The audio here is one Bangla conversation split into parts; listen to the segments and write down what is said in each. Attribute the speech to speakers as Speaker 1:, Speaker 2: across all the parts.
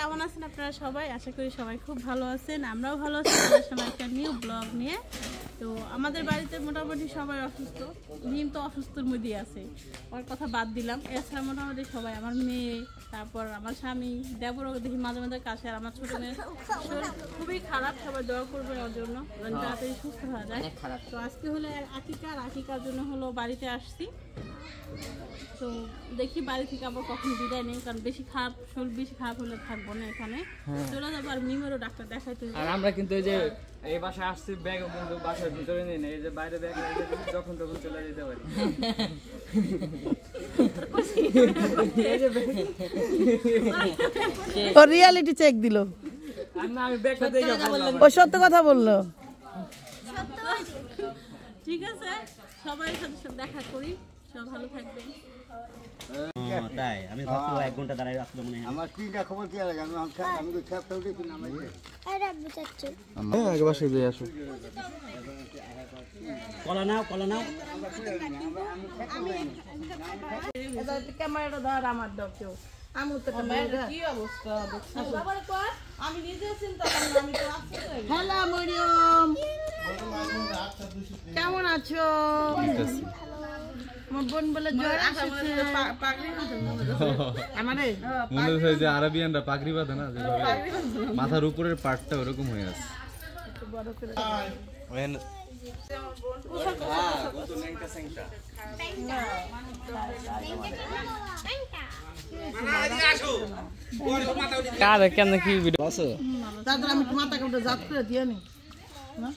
Speaker 1: কেমন আছেন আপনারা সবাই? আশা করি সবাই খুব ভালো আছেন, আমরাও ভালো আছি। আমাদের সময় একটা নিউ ব্লগ নিয়ে। তো আমাদের বাড়িতে মোটামুটি সবাই অসুস্থ, মিম তো অসুস্থর মধ্যেই আছে, ওর কথা বাদ দিলাম। এছাড়া মোটামুটি সবাই, আমার মেয়ে, তারপর আমার স্বামী, দেবরও দেখি মাঝে মাঝে কাছে, আর আমার ছোটো মেয়ে শরীর খুবই খারাপ। সবাই দোয়া করবে ওর জন্য, তাড়াতাড়ি সুস্থ হয়ে যায়। তো আজকে হলো আকিকার জন্য হলো বাড়িতে আসছি। তো দেখি বাড়ি থেকে আবার কখন বিদায় নেই, কারণ শরীর বেশি খারাপ হলে থাকবো না, এখানে চলে যাবো। আর মিমেরও ডাক্তার দেখাইতে হবে।
Speaker 2: আর আমরা কিন্তু এই যে এই বাসায় আসছি, ব্যাগও কিন্তু বাসার ভিতরে নিয়ে নেই, এই যে বাইরে ব্যাগ যখন তখন চলে যেতে পারি।
Speaker 3: ও রিয়ালিটি চেক দিল,
Speaker 2: আমি ব্যাগটা দেখে
Speaker 3: ও সত্য কথা বললো।
Speaker 1: ঠিক আছে, সবাই সাথে দেখা করি, সব ভালো থাকবে।
Speaker 4: তাই আমি ভাবছি 1 ঘন্টা দাঁড়ায় আসলে মনে হয়
Speaker 5: আমার তিনটা খবর কি লাগে, আমি তো খেপটা উঠেছি না।
Speaker 2: আগে বাসায় দিয়ে আসো।
Speaker 4: কলা নাও
Speaker 3: ক্যামেরাটা ধর আমার দাও কেউ। আমি তো কি অবস্থা আমি নিজে চিন্তা করলাম। আমি তো হ্যালো মরিয়ম, কেমন আছো? আমার বোন বলে জ্বর আসছে।
Speaker 6: মনে হয় যে আরবিয়ানরা পাগড়ি বাঁধে না, মাথার উপরের পার্টটা ওরকম হয়ে আছে।
Speaker 2: কার কেন কি ভিডিও আছে?
Speaker 3: দাদা আমি মাথা কাপড় জাত করে দিয়ে নি না।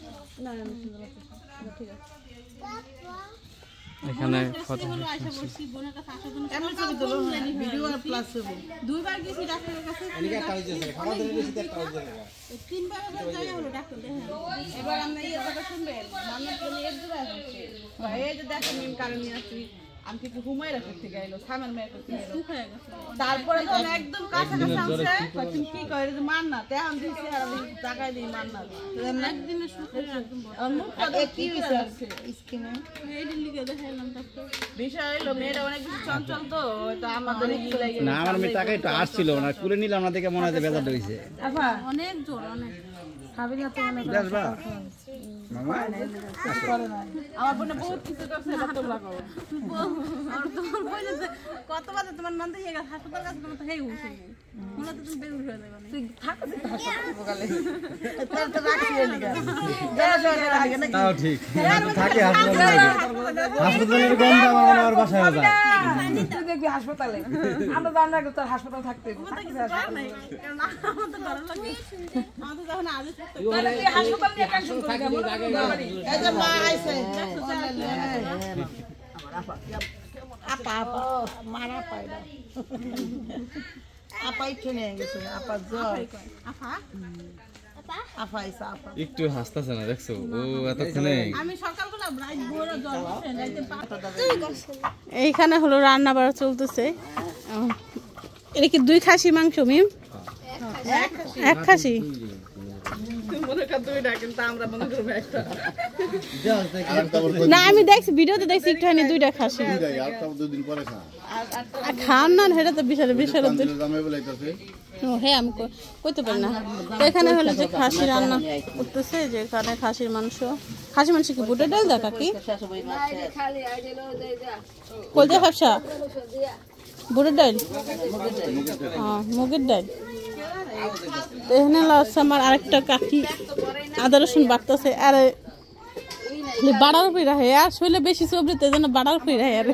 Speaker 2: এখানে
Speaker 3: ভিডিও আর প্লাস
Speaker 1: দুইবার গেছি ডাক্তারের কাছে, তিনবার যাই হলো ডাক্তার দেখেন।
Speaker 3: এবার আমরা এই কথা শুনবেন, মানুষ জন্য এর দূরে আসছে। এই যে দেখেন মিম কারণ নিয়ে আসছি, আমি কিছু ঘুমাই রাখার থেকে আইলো, সামের মেয়ে করতে এলো। তারপরে যখন একদম কাছাকাছি আসছে, তুমি কি কয় যে মান না তে আমি দিছি, আর আমি টাকাই দিই মান না।
Speaker 1: একদিনে সুখে একদম
Speaker 3: কি হইছে স্কিনে
Speaker 1: এইদিন লিখে দেখাইলাম ডাক্তার।
Speaker 3: বিষয় হলো মেয়েটা অনেক বেশি চঞ্চল, তো তো আমাদের ই লাগে
Speaker 4: না। আমার মেয়ে টাকা একটু আসছিল না, কুলে নিলাম না দেখে মনে হয় বেজার হইছে।
Speaker 3: আফা
Speaker 1: অনেক জোর, অনেক
Speaker 3: খাবি না তো অনেক
Speaker 4: আসবা মামা
Speaker 3: করে না। আমার বোনে বহুত কিছু করছে, এটা তোমরা করো।
Speaker 1: আর তোমার বলেছে কত বাজে তোমার নন্দ হয়ে গেছে হাসপাতাল কাছে, তোমার তো হেই উঠে গেছে, মনে তো তুমি বের হয়ে যাবে।
Speaker 3: তুই থাকো তো হাসপাতাল বগালে তোর তো রাখছি এলিগা যারা যারা লাগে না।
Speaker 6: তাও ঠিক, থাকে হাসপাতালের গন্ধ আমার আমার বাসায় যায়।
Speaker 3: তুই দেখবি হাসপাতালে, আমরা জানি না তোর হাসপাতাল থাকতে
Speaker 1: কারণ আমার তো ভালো লাগে, আমার তো যখন আজ
Speaker 3: তাহলে তুই হাসপাতাল নিয়ে টেনশন করিস না। এই যে মা আইছে, আপা মারা পায়না, আপা ইচ্ছে নিয়ে গেছে, আপা জ্বর, আপা আইসা আপা
Speaker 6: একটু হাসতেছে না, দেখছো ও এতক্ষণে।
Speaker 1: আমি সকালবেলা রাত ভোর জল বসে রাইতে এইখানে হলো রান্না বাড়া চলতেছে। এটা কি 2 খাসি মাংস মিম? এক খাসি না, আমি দেখছি ভিডিওতে দেখছি একটুখানি 2টা খাসি খান না, সেটা তো বিশাল হ্যাঁ আমি কইতে পারি না। তো এখানে হলো যে খাসি রান্না করতেছে, যে এখানে খাসির মাংস কি বুটের ডাল দেখা কি কলজা খাসা বুটের ডাল, মুগের ডাল। তো এখানে লাস্ট আমার আরেকটা কাকি আদা রসুন বাটতেছে, আর বাড়ার উপরে রাখে, আর শৈলে বেশি সবজি তো জন্য বাড়ার উপরে রাখে। আর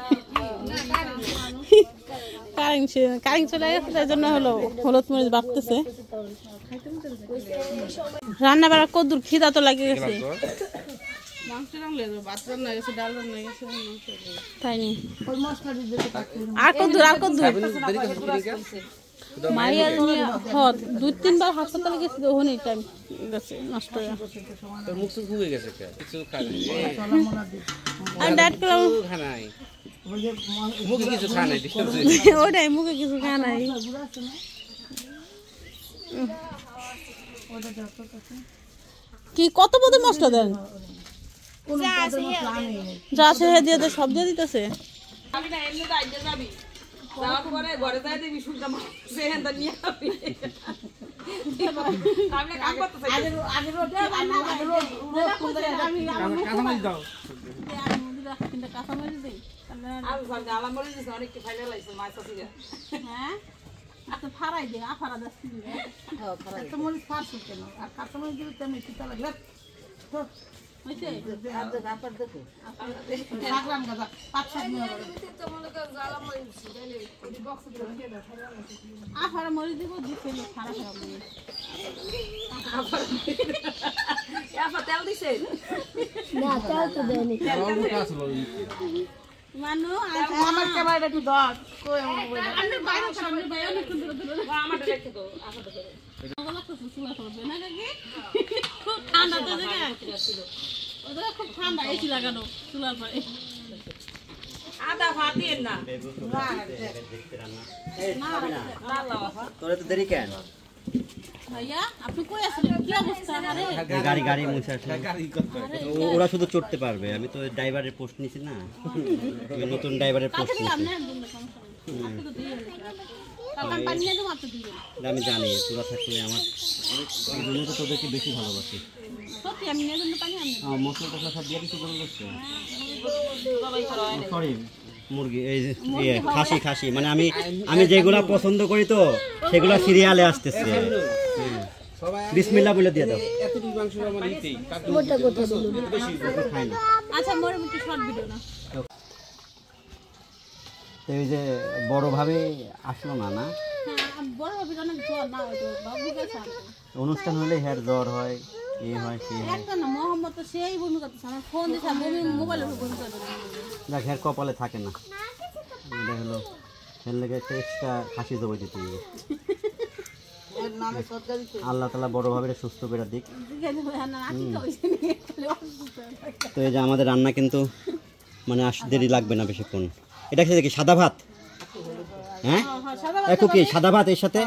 Speaker 1: কারেন্ট চলে গেছে, তাই জন্য হলো হলুদ মরিচ বাটতেছে। রান্না বাড়া কদ্দুর খিদা তো লাগে গেছে, তাই নি আর কদ্দুর মাইয়া 2-3 বার হাসপাতালে গেছি, ওখানে টাইম গেছে নষ্ট হয়ে গেছে। আর ডায়েট করে ওটাই মুখে কিছু খা নাই। কি কত বড় মশলা দেন, যা আছে দিয়ে সব দিয়ে দিতেছে।
Speaker 3: যাওয়ার পরে ঘরে যাই দেখি শুনটা মারছে হেন্দা নিয়ে আমি কাম করতেছি আগে রোড
Speaker 2: কাঁচামরিচ দাও
Speaker 1: কাঁচামরিচ দেই
Speaker 3: আমি ভাবছি আলাম বলে দিছি অনেক ফাইনাল লাইছে মাছ আছে
Speaker 1: হ্যাঁ আচ্ছা ফারাই দে আফারা দাস্তি দে
Speaker 3: হ্যাঁ খারাপ
Speaker 7: একটা মরিচ ফাঁসু কেন আর কাঁচা মরিচ দিলে তেমনি পিতা লাগলে
Speaker 1: হইছে
Speaker 3: আপনার দেখো
Speaker 7: রাখলাম গাছা 5-7 মিনিট
Speaker 1: আফারা মরিচ দিব দিছিল খারাপ হবে
Speaker 3: আপা তেল দিছে
Speaker 1: মানু
Speaker 7: আমার ক্যামেরাটা একটু ধর কই
Speaker 1: আমি বাইরে সামনে বাইরে অনেক সুন্দর
Speaker 3: আমারটা রেখে দাও আপা দেখো
Speaker 1: খুব ঠান্ডা তো জায়গা ওদের খুব ঠান্ডা এসি লাগানো চুলার পরে
Speaker 3: আদা ভাত দিন না
Speaker 4: তোরা তো দেরি কেন
Speaker 1: ভাইয়া আপনি কই আছেন কি অবস্থা আরে
Speaker 4: গাড়ি গাড়ি মুছে আসলে ওরা শুধু চড়তে পারবে আমি তো ড্রাইভারের পোস্ট নিছি না আমি নতুন ড্রাইভারের পোস্ট
Speaker 1: কাছে
Speaker 4: নিছি
Speaker 1: আপনি একদম সমস্যা নেই আপনি তো দিয়ে কারণ পানি নিয়ে মাত্র দিবেন
Speaker 4: আমি জানি তোরা থাকলে আমার এই জন্য তো তোদেরকে বেশি ভালোবাসি
Speaker 1: সত্যি আমি নিয়ে জন্য পানি আনি
Speaker 4: মশলা টসলা সব দিয়ে কিছু করে দিচ্ছে সরি মুরগি এই যে খাসি খাসি মানে আমি যেগুলা পছন্দ করি তো সেগুলা সিরিয়ালে আসতেছে বিসমিল্লাহ বলে দিয়ে দাও খাই না
Speaker 1: আচ্ছা মোর একটু শর্ট ভিডিও না
Speaker 4: তো এই যে বড় ভাবে আসলো না না
Speaker 1: হ্যাঁ বড় ভিডিও অনেক জ্বর না হয়তো বাবু গেছে
Speaker 4: অনুষ্ঠান হলে হের জ্বর হয় এই হয় সেই হয়
Speaker 1: একটা না মোহাম্মদ তো সেই বমি করতেছে আমার ফোন দিছে আমি মোবাইলের উপর বমি করে
Speaker 4: দেখ হের কপালে থাকে না এটা হলো হের লেগে একটা এক্সট্রা খাসি জবাই দিতে হবে
Speaker 7: এর নামে সরকারি
Speaker 4: আল্লাহ তাআলা বড় ভাবে সুস্থ করে দিক তো এই যে আমাদের রান্না কিন্তু মানে দেরি লাগবে না বেশিক্ষণ এটা কি সাদা ভাত হ্যাঁ একটু কি সাদা ভাত এর সাথে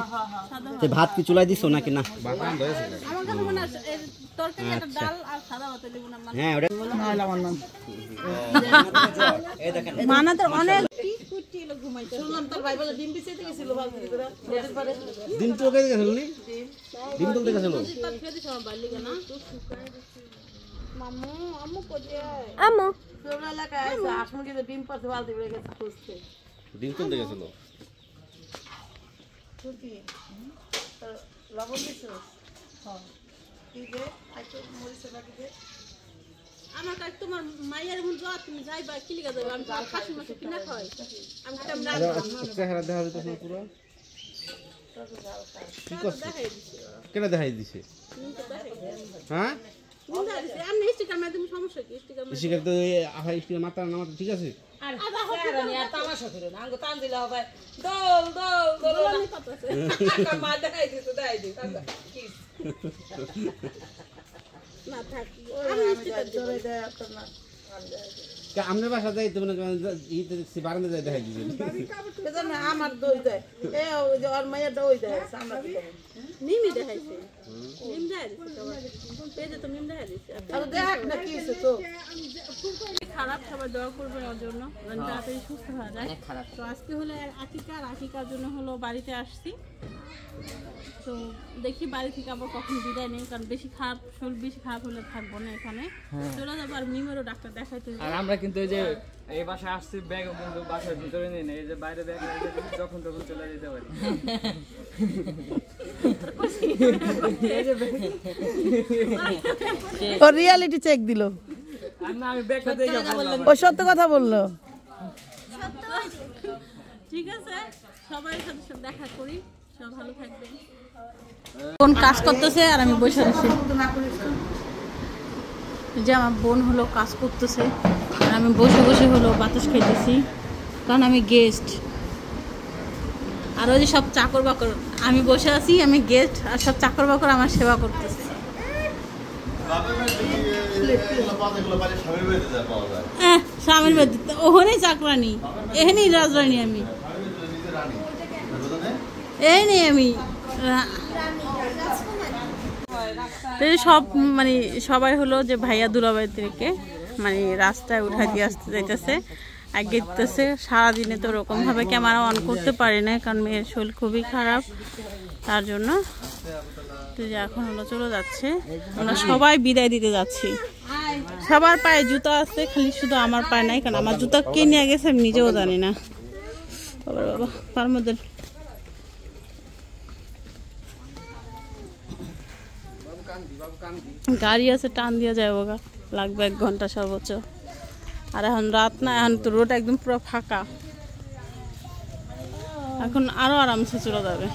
Speaker 4: তো ভাত কি চুলাই দিছো নাকি না
Speaker 1: আমার কাছে মনে আছে তরকারি একটা ডাল আর সাদা ভাত দিব না
Speaker 4: হ্যাঁ ওটা এই দেখেন
Speaker 1: মানাতে অনেক কুটি লোক ঘুমাইতে
Speaker 3: শুনলাম তোর ভাই বলে ডিম বিছাইতে গেছিল ভাবছি তোরা নদীর পাড়ে
Speaker 4: দিন তো কে গেছিল নি দিন তুলতে গেছিল
Speaker 1: তার ফেদি সব বালি না মামু আম্মু কোথায়
Speaker 3: আম্মু তোর এলাকায় আছে আসমুকে ডিম পাতে বালতি বেড়ে গেছে খুঁজতে
Speaker 6: দিন তুলতে গেছিল
Speaker 7: ছুটি লবণ দিছো হ্যাঁ কি দে আইতো মরিচ লাগি দে
Speaker 1: আমার কাছে তোমার মায়ের মন যাও তুমি যাইবা কি লিগা যাবে আমি আর খাসি মাছ কিনা খাই আমি কেমন
Speaker 6: চেহারা দেখা যাচ্ছে না পুরো কি করছে কেন দেখাই দিছে হ্যাঁ
Speaker 1: আমি স্টিকার মাধ্যমে তুমি সমস্যা কি স্টিকার
Speaker 6: শিকার তো আহাই স্টিকার মাথা না মাথা ঠিক আছে
Speaker 3: আর স্যারানি আর তামাশা করে না আঙ্গো টান দিলা হবে দল দল দল
Speaker 1: আমি পাতাছে
Speaker 3: মা দেখাই দিত দেখাই দিত কি
Speaker 1: না থাকি
Speaker 7: আমি স্টিকার জোরে দে তো না
Speaker 6: আমনে বাসা যাই তো মানে ইতে বারান্দা যাই দেখাই দিছে
Speaker 7: এজন্য আমার দই দেয় এ ওই যে আর মায়ের দই দেয় আমরা কি
Speaker 1: নিমি দেখাইছে নিম দেখাই দিছে পেজে তো নিম দেখাই দিছে
Speaker 7: আর দেখ না কি আছে তো
Speaker 1: খারাপ সবাই দোয়া করবে ওর জন্য তাড়াতাড়ি সুস্থ হয়ে যায় তো আজকে হলো আকিকার জন্য হলো বাড়িতে আসছি তো দেখি বাড়ি থেকে আবার কখন বিদায় নেই কারণ শরীর বেশি খারাপ হলে থাকবো না এখানে চলে যাবো আর মিমেরও ডাক্তার দেখাইতে হবে
Speaker 2: আর আমরা কিন্তু এই যে এই বাসায় আসছি ব্যাগ কিন্তু বাসার ভিতরে নেই না এই যে বাইরে ব্যাগ যখন তখন চলে যেতে পারি
Speaker 7: ও রিয়ালিটি চেক দিল
Speaker 2: আর না আমি ব্যাগটা দেখে বললাম
Speaker 7: ও সত্য কথা বললো
Speaker 1: ঠিক আছে সবাই সাথে দেখা করি সব ভালো থাকবেন কোন কাজ করতেছে আর আমি বসে আছি যে আমার বোন হলো কাজ করতেছে আর আমি বসে বসে হলো বাতাস খাইতেছি কারণ আমি গেস্ট আর ওই যে সব চাকর বাকর আমি বসে আছি আমি গেস্ট আর সব চাকর বাকর আমার সেবা করতেছে স্বামীর বাড়িতে ওখানেই চাকরানি এখানেই রাজরানী আমি এই নেই আমি সব মানে সবাই হলো যে ভাইয়া দুলাভাই থেকে মানে রাস্তায় উঠা দিয়ে আসতে যাইতেছে আগেতেছে। সারাদিনে তো ওরকমভাবে ক্যামেরা অন করতে পারি না, কারণ মেয়ের শরীর খুবই খারাপ, তার জন্য। তো যে এখন হলো চলে যাচ্ছে, আমরা সবাই বিদায় দিতে যাচ্ছি। সবার পায়ে জুতো আছে, খালি শুধু আমার পায়ে নাই, কারণ আমার জুতো কে নিয়ে গেছে আমি নিজেও জানি না। বাবা বাবা, তার মধ্যে গাড়ি আছে, টান দিয়ে যায় ওগা, লাগবে 1 ঘন্টা সর্বোচ্চ। আর এখন রাত না, এখন তো রোড একদম পুরো ফাঁকা, এখন আরো আরামসে চলে যাবে।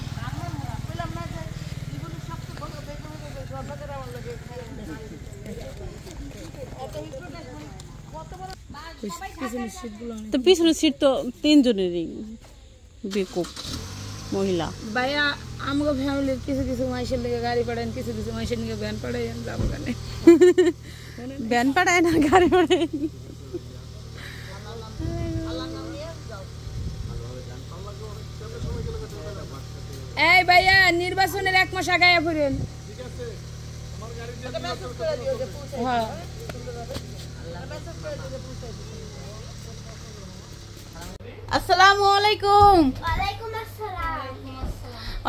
Speaker 1: তো পিছনের সিট তো 3 জনেরই, বেকুব মহিলা।
Speaker 8: ভাইয়া আমাকে ফ্যামিলির কিছু কিছু মাইসের লিগে গাড়ি পাঠান, কিছু কিছু মাইসের লিগে ভ্যান পাঠাইন, যাবো গানে।
Speaker 1: ভ্যান পাঠায় না, গাড়ি পাঠায়।
Speaker 8: এই ভাইয়া নির্বাচনের 1 মাস আগে ফিরেন। হ্যাঁ
Speaker 1: আসসালামু আলাইকুম।
Speaker 9: ওয়ালাইকুম আসসালাম।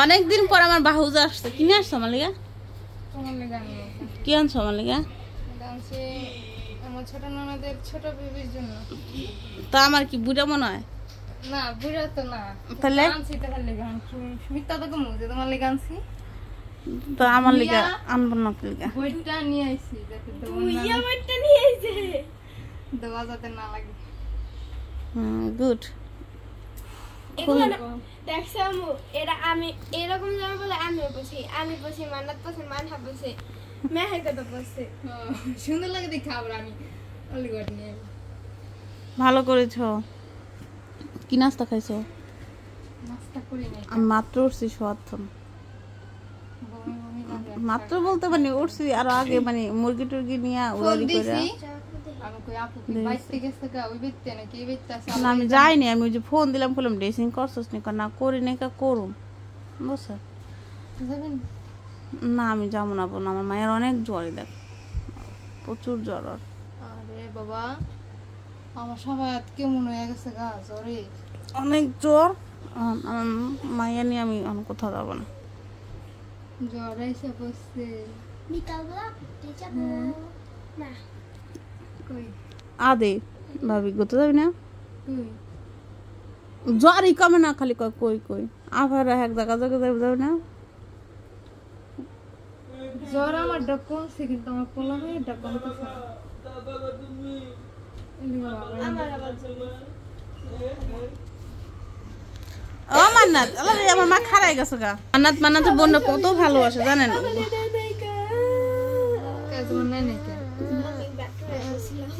Speaker 1: অনেকদিন পর আমার বাহুজা আসছে, কিনে আসছো আমার লিগা?
Speaker 8: তোমার লিগে আমি
Speaker 1: কি আনছো আমার লিগা?
Speaker 8: ডান্সে আমার ছোট ননদের ছোট বেবির জন্য।
Speaker 1: তা আমার কি বুড়া মনে হয়?
Speaker 8: না বুড়া তো না,
Speaker 1: তাহলে
Speaker 8: আনছি তোমার লিগে। মিথ্যা তো কমু যে তোমার লিগে আনছি।
Speaker 1: তো আমার লিগা আনবো না কি লিগা?
Speaker 8: বইটা নিয়ে আইছি যাতে
Speaker 9: বুইয়া বইটা নিয়ে আইছে।
Speaker 8: দেওয়া যাতে না লাগে।
Speaker 1: গুড।
Speaker 9: এগুলো দেখছো আম্মু, এরা আমি এরকম জামা বলে আমি বসি মান্নাত পছন্দ, মানহা বসে, মেহের কথা বসে।
Speaker 8: সুন্দর লাগে দেখে। আবার আমি অলিগড় নিয়ে
Speaker 1: ভালো করেছো। কি নাস্তা খাইছো?
Speaker 8: নাস্তা করি নাই,
Speaker 1: আমি মাত্র উঠছি শোয়ার। মাত্র বলতে মানে উঠছি আরো আগে, মানে মুরগি টুরগি নিয়ে উড়ালি করে।
Speaker 8: আমি কই আপু কি বাইতে গেছে গা, ওই বেতে নাকি এই বেতে আছে?
Speaker 1: না আমি যাইনি, আমি ওই যে ফোন দিলাম, বললাম ড্রেসিং করছস নি? না করি নাই, করুম বুঝছো।
Speaker 8: যাবেন
Speaker 1: না আমি যাবো না, বোন আমার মায়ের অনেক জ্বর, দেখ প্রচুর জ্বর।
Speaker 8: আরে বাবা আমার সবাই কেমন হয়ে গেছে গা, জ্বরে
Speaker 1: অনেক জ্বর। আমার মায়ের নিয়ে আমি কোথাও যাবো না।
Speaker 8: জ্বর এসে বসছে।
Speaker 9: বিকালবেলা ঘুরতে যাবো না।
Speaker 8: কই
Speaker 1: আদে ভাবি গোতে যাবি না?
Speaker 8: কই
Speaker 1: জ্বরই কমে না, খালি কয় কই কই। আবার এক জায়গা যাবি না?
Speaker 8: জ্বর আমার ডাক কমছে, কিন্তু আমার পোলা হয়ে ডাক কমতেছে না।
Speaker 1: ও মান্নাত, আরে আমার মা খারাই গেছে গা। মান্নাতের বোনটা কত ভালোবাসে জানেন?
Speaker 8: কাজ মনে নাই নাকি?
Speaker 9: আমি ব্যাটারে আসছিলাম,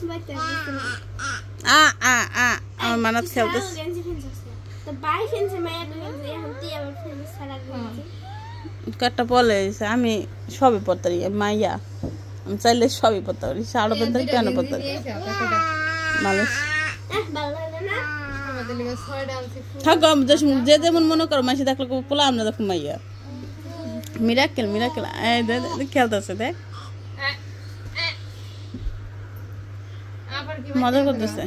Speaker 9: বাইতে
Speaker 1: আমার মান্নাত খেলতেছে।
Speaker 9: গেঞ্জি ফেলছে তো বাই ফেলছে, মায়ের গেঞ্জি এখন তুই আবার ফেলছে সারা গেঞ্জি।
Speaker 1: কাটটা পলে আমি সবই পড়তে পারি, মাইয়া আমি চাইলে সবই পড়তে পারি। শাড়ো পড়তে পারি, কেন পড়তে পারি? মানুষ
Speaker 9: ভালো লাগে না?
Speaker 8: আমাদের লিগে 6টা আনছি।
Speaker 1: থাকো, যে যেমন মনে করো, মাসি দেখলে পোলা আমরা দেখো মাইয়া। মিরাকেল মিরাকেল খেলতেছে, দেখ
Speaker 8: আবার কি
Speaker 1: মজা করতেছে।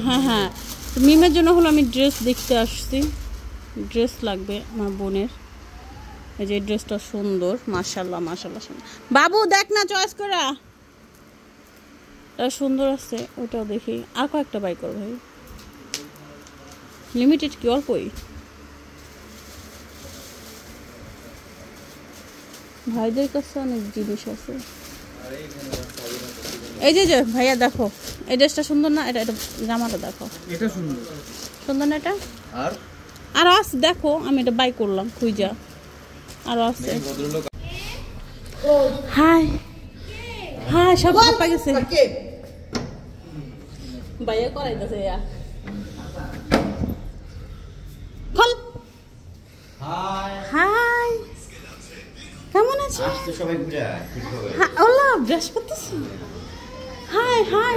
Speaker 1: হ্যাঁ হ্যাঁ, মিমের জন্য হলো আমি ড্রেস দেখতে আসছি। ড্রেস লাগবে আমার বোনের। এই যে ড্রেসটা সুন্দর, মাশাআল্লাহ মাশাআল্লাহ। বাবু দেখ না, চয়েস করা সুন্দর আছে, ওটাও দেখি। আর কয়েকটা বাই কর ভাই, লিমিটেড কি অল্পই। ভাইদের কাছে অনেক জিনিস আছে। এই যে ভাইয়া দেখো, এই ড্রেসটা সুন্দর না? এটা জামাটা দেখো,
Speaker 6: এটা সুন্দর
Speaker 1: সুন্দর না এটা?
Speaker 6: আর
Speaker 1: আরো আছে দেখো, আমি এটা বাই করলাম খুঁজা, আরো আছে। হাই হাই, সব পাপা গেছে। ভাইয়া করাইতেছে খোল। হাই কেমন আছো?
Speaker 4: সবাই ঘুরে
Speaker 1: ওলা ব্রাশ করতেছি। High high